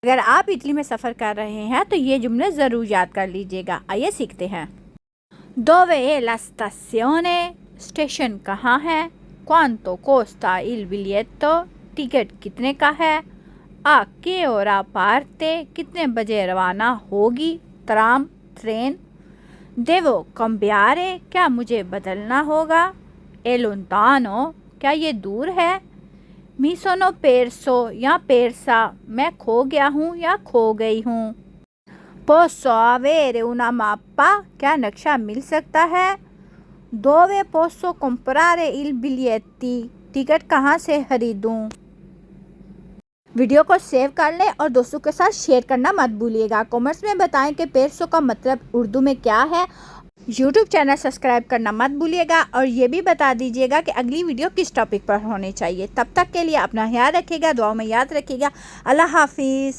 अगर आप इटली में सफ़र कर रहे हैं तो ये जुमले ज़रूर याद कर लीजिएगा। आइए सीखते हैं। Dove è la stazione? स्टेशन कहाँ है? Quanto costa il biglietto? Ticket कितने का है? A che ora parte? कितने बजे रवाना होगी ट्राम ट्रेन? Devo cambiare? क्या मुझे बदलना होगा? È lontano? क्या ये दूर है? मी सोनो पेरसो या पेरसा, मैं खो गया हूँ या खो गई हूँ। पोसो आवेरे उना माप्पा, क्या नक्शा मिल सकता है? दोवे पोसो comprare il biglietti, टिकट कहाँ से खरीदूँ? वीडियो को सेव कर लें और दोस्तों के साथ शेयर करना मत भूलिएगा। कमेंट्स में बताएं कि पेरसो का मतलब उर्दू में क्या है। यूट्यूब चैनल सब्सक्राइब करना मत भूलिएगा और ये भी बता दीजिएगा कि अगली वीडियो किस टॉपिक पर होनी चाहिए। तब तक के लिए अपना ख्याल रखिएगा, दुआ में याद रखिएगा। अल्लाह हाफिज़।